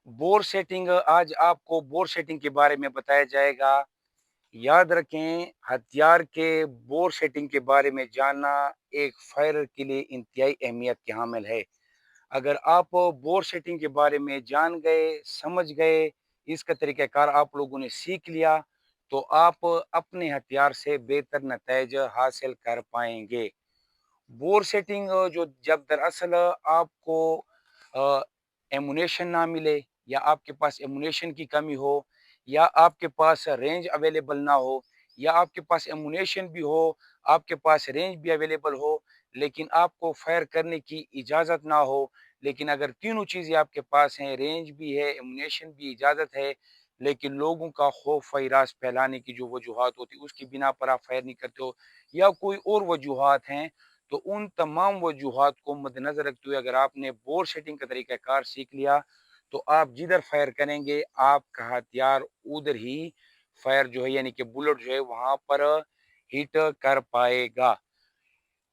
Bore setting. आज आपको bore setting के बारे में बताया जाएगा। याद रखें, हथियार के बोर सेटिंग के बारे में जानना एक फायरर के लिए इंतहाई अहमियत के हामिल है। अगर आप बोर सेटिंग के बारे में जान गए, समझ गए, इसका तरीक़ाकार आप लोगों ने सीख लिया, तो आप अपने हथियार से बेहतर नतीजे हासिल कर पाएंगे। बोर सेटिंग जो जब दरअसल आपको एमुनेशन ना मिले, या आपके पास एमुनेशन की कमी हो, या आपके पास रेंज अवेलेबल ना हो, या आपके पास एमुनेशन भी हो, आपके पास रेंज भी अवेलेबल हो, लेकिन आपको फायर करने की इजाज़त ना हो। लेकिन अगर तीनों चीज़ें आपके पास हैं, रेंज भी है, एमुनेशन भी, इजाज़त है, लेकिन लोगों का खौफ व फैलाने की जो वजूहात होती है उसकी बिना पर आप फायर नहीं करते हो, या कोई और वजूहात हैं, तो उन तमाम वजूहात को मद्देनजर रखते हुए अगर आपने बोर सेटिंग का तरीक़ाकार सीख लिया, तो आप जिधर फायर करेंगे आपका हथियार उधर ही फायर जो है, यानी कि बुलेट जो है वहां पर हिट कर पाएगा।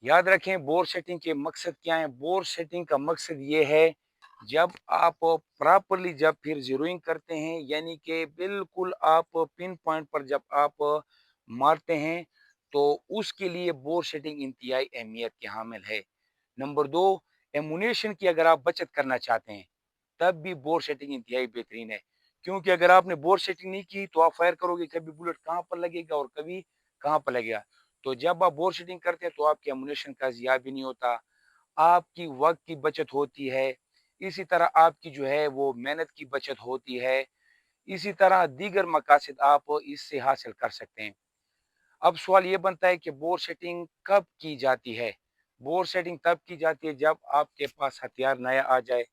याद रखें, बोर सेटिंग के मकसद क्या है। बोर सेटिंग का मकसद ये है, जब आप प्रॉपरली जब फिर जीरोइंग करते हैं, यानी कि बिल्कुल आप पिन पॉइंट पर जब आप मारते हैं, तो उसके लिए बोर सेटिंग इंतहाई अहमियत के हामिल है। नंबर दो, एमुनेशन की अगर आप बचत करना चाहते हैं, तब भी बोर सेटिंग इंतहाई बेहतरीन है। क्योंकि अगर आपने बोर सेटिंग नहीं की तो आप फायर करोगे, कभी बुलेट कहाँ पर लगेगा और कभी कहाँ पर लगेगा। तो जब आप बोर सेटिंग करते हैं तो आपके एमुनेशन का ज़िया भी नहीं होता, आपकी वक्त की बचत होती है, इसी तरह आपकी जो है वो मेहनत की बचत होती है, इसी तरह दीगर मकासद आप इससे हासिल कर सकते हैं। अब सवाल ये बनता है कि बोर सेटिंग कब की जाती है। बोर सेटिंग तब की जाती है जब आपके पास हथियार नया आ जाए।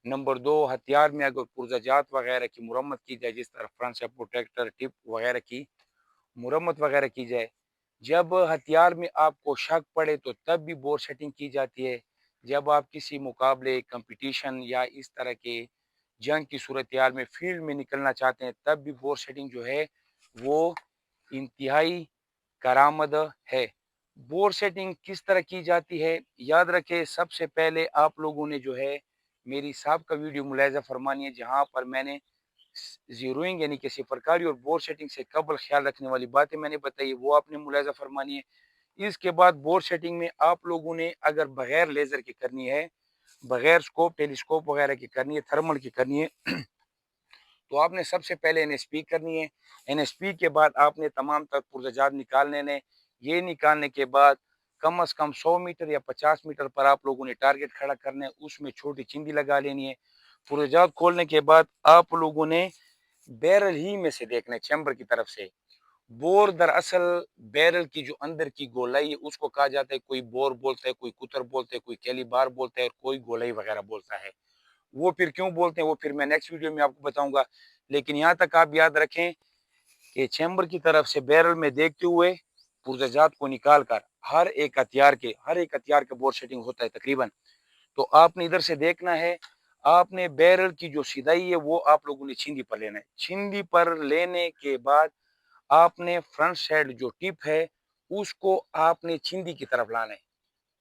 नंबर दो, हथियार में अगर पुर्जाजात वगैरह की मुरम्मत की जाए, जिस तरह फ्रंट से प्रोटेक्टर, टिप वगैरह की मुरम्मत वगैरह की जाए। जब हथियार में आपको शक पड़े तो तब भी बोर सेटिंग की जाती है। जब आप किसी मुकाबले, कंपटीशन या इस तरह के जंग की सूरत में फील्ड में निकलना चाहते हैं, तब भी बोर सेटिंग जो है वो इंतहाई करामद है। बोर सेटिंग किस तरह की जाती है, याद रखें, सबसे पहले आप लोगों ने जो है मेरी साबिक़ा वीडियो मुलाहिज़ा फरमानी है, जहाँ पर मैंने ज़ीरोइंग यानी कि सिफरकारी और बोर सेटिंग से कबल ख्याल रखने वाली बातें मैंने बताई, वो आपने मुलाहिज़ा फरमानी है। इसके बाद बोर सेटिंग में आप लोगों ने अगर बगैर लेज़र की करनी है, बगैर स्कोप, टेलीस्कोप वगैरह की करनी है, थर्मल की करनी है, तो आपने सबसे पहले एनएसपी करनी है। एनएसपी के बाद आपने तमाम तर पुर्जाजात निकालने ने। ये निकालने के बाद कम से कम 100 मीटर या 50 मीटर पर आप लोगों ने टारगेट खड़ा करना है, उसमें छोटी चिंदी लगा लेनी है। पुर्जाजात खोलने के बाद आप लोगों ने बैरल ही में से देखना है, चैम्बर की तरफ से। बोर दरअसल बैरल की जो अंदर की गोलाई है उसको कहा जाता है, कोई बोर बोलता है, कोई कुतर बोलता है, कोई कैलीबार बोलता है, और कोई गोलाई वगैरह बोलता है। वो फिर क्यों बोलते हैं वो फिर मैं नेक्स्ट वीडियो में आपको बताऊंगा। लेकिन यहाँ तक आप याद रखें कि चैम्बर की तरफ से बैरल में देखते हुए पुर्जाजात को निकाल कर हर एक हथियार के बोर सेटिंग होता है तकरीबन। तो आपने इधर से देखना है, आपने बैरल की जो सिदाई है वो आप लोगों ने छिंदी पर लेना है। छिंदी पर लेने के बाद आपने फ्रंट साइड जो टिप है उसको आपने छिंदी की तरफ लाना है।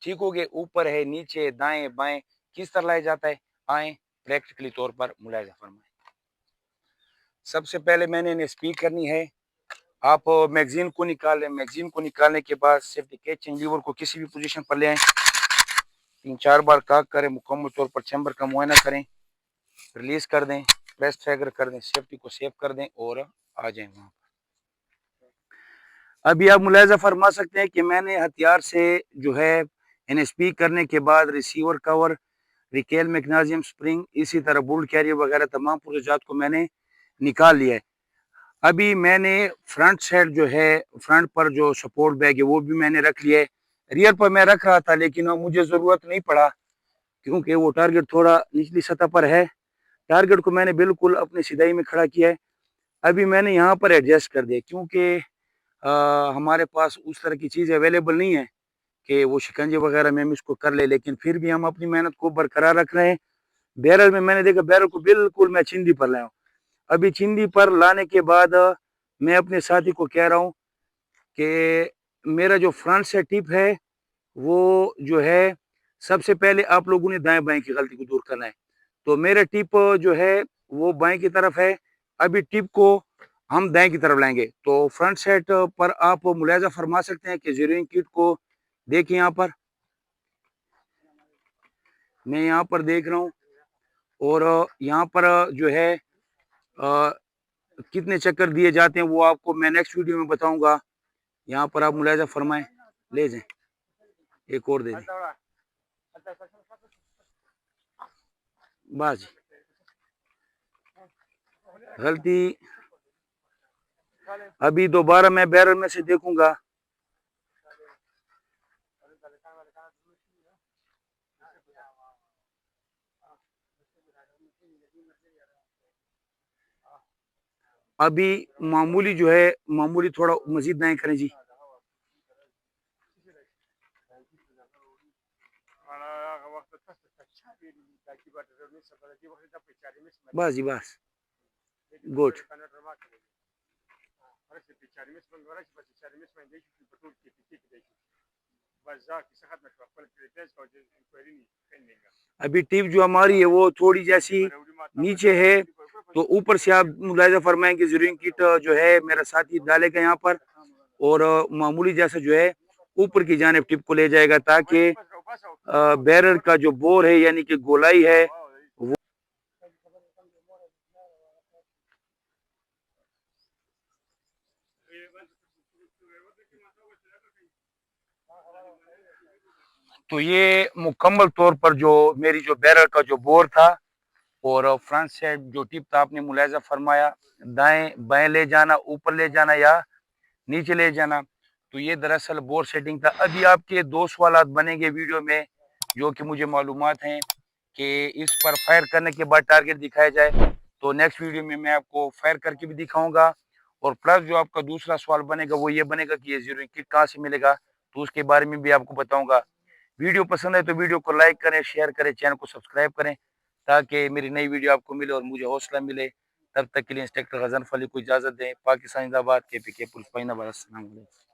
ठीक हो गए, ऊपर है, नीचे, दाएं बाएं, किस तरह लाया जाता है, आए प्रैक्टिकली तौर पर मुलाहिजा फरमाएं। सबसे पहले मैंने इन्हें स्पीक करनी है। आप मैगजीन को निकालें, मैगजीन को निकालने के बाद सेफ्टी कैचिंग लीवर को किसी भी पोजीशन पर ले आए, 3-4 बार काक करें, मुकम्मल तौर पर चैम्बर का मुआयना करें, रिलीज कर दें, प्रेस ट्रैगर कर दें, सेफ्टी को सेव कर दें और आ जाएं वहाँ। अभी आप मुलाहिजा फरमा सकते हैं कि मैंने हथियार से जो है एनएसपी करने के बाद रिसीवर कवर, रिकेल मैग्नीशियम स्प्रिंग, इसी तरह बुलेट कैरियर वगैरह तमाम पुर्जात को मैंने निकाल लिया है। अभी मैंने फ्रंट साइड जो है, फ्रंट पर जो सपोर्ट बैग है वो भी मैंने रख लिया है। रियर पर मैं रख रहा था लेकिन मुझे ज़रूरत नहीं पड़ा, क्योंकि वो टारगेट थोड़ा निचली सतह पर है। टारगेट को मैंने बिल्कुल अपनी सिधाई में खड़ा किया है। अभी मैंने यहाँ पर एडजस्ट कर दिया, क्योंकि हमारे पास उस तरह की चीज़ अवेलेबल नहीं है कि वो शिकंजे वगैरह में हम इसको कर ले, लेकिन फिर भी हम अपनी मेहनत को बरकरार रख रहे हैं। बैरल में मैंने देखा, बैरल को बिल्कुल मैं चिंदी पर लाया हूँ। अभी चिंदी पर लाने के बाद मैं अपने साथी को कह रहा हूँ कि मेरा जो फ्रंट से टिप है वो जो है, सबसे पहले आप लोगों ने दाएं बाएं की गलती को दूर करना है। तो मेरा टिप जो है وہ بائیں کی طرف ہے. ابھی ٹپ کو ہم دائیں کی طرف لائیں گے. تو فرنٹ سیٹ پر آپ ملاحظہ فرما سکتے ہیں کہ زیروئنگ کٹ کو دیکھیں. یہاں پر میں یہاں پر دیکھ رہا ہوں اور یہاں پر جو ہے کتنے چکر دیے جاتے ہیں وہ آپ کو میں نیکسٹ ویڈیو میں بتاؤں گا. یہاں پر آپ ملاحظہ فرمائیں. لے جائیں ایک اور دے دیں. بس غلطی ابھی دوبارہ میں بیرل میں سے دیکھوں گا. ابھی معمولی جو ہے معمولی تھوڑا مزید دائیں کریں جی. بس جی بس گڈ. ابھی ٹیپ جو ہماری ہے وہ تھوڑی جیسی نیچے ہے تو اوپر سے آپ ملاحظہ فرمائیں کہ زیروئنگ کٹ جو ہے میرا ساتھی ڈالے گا یہاں پر اور معمولی جیسا جو ہے اوپر کی جانب ٹپ کو لے جائے گا تاکہ بیرر کا جو بور ہے یعنی کہ گولائی ہے وہ تو یہ مکمل طور پر جو میری جو بیرر کا جو بور تھا اور فرنٹ سیٹ جو ٹپ تھا آپ نے ملاحظہ فرمایا دائیں بائیں لے جانا اوپر لے جانا یا نیچے لے جانا تو یہ دراصل بور سیٹنگ تھا. ابھی آپ کے دو سوالات بنیں گے ویڈیو میں جو کہ مجھے معلومات ہیں کہ اس پر فائر کرنے کے بعد ٹارگٹ دکھایا جائے. تو نیکسٹ ویڈیو میں آپ کو فائر کر کے بھی دکھاؤں گا اور پلس جو آپ کا دوسرا سوال بنے گا وہ یہ بنے گا کہ یہ زیروئنگ کٹ کہاں سے ملے گا تو اس کے بارے میں بھی آپ کو بتاؤں گا. ویڈیو پسند ہے تو ویڈیو کو لائک کریں شیئر کریں چینل کو سبسکرائب کریں تاکہ میری نئی ویڈیو آپ کو ملے اور مجھے حوصلہ ملے. تب تک کے لیے انسپکٹر غضنفر علی کو اجازت دیں. پاکستان زندہ باد. کے پی کے پولیس. السلام علیکم.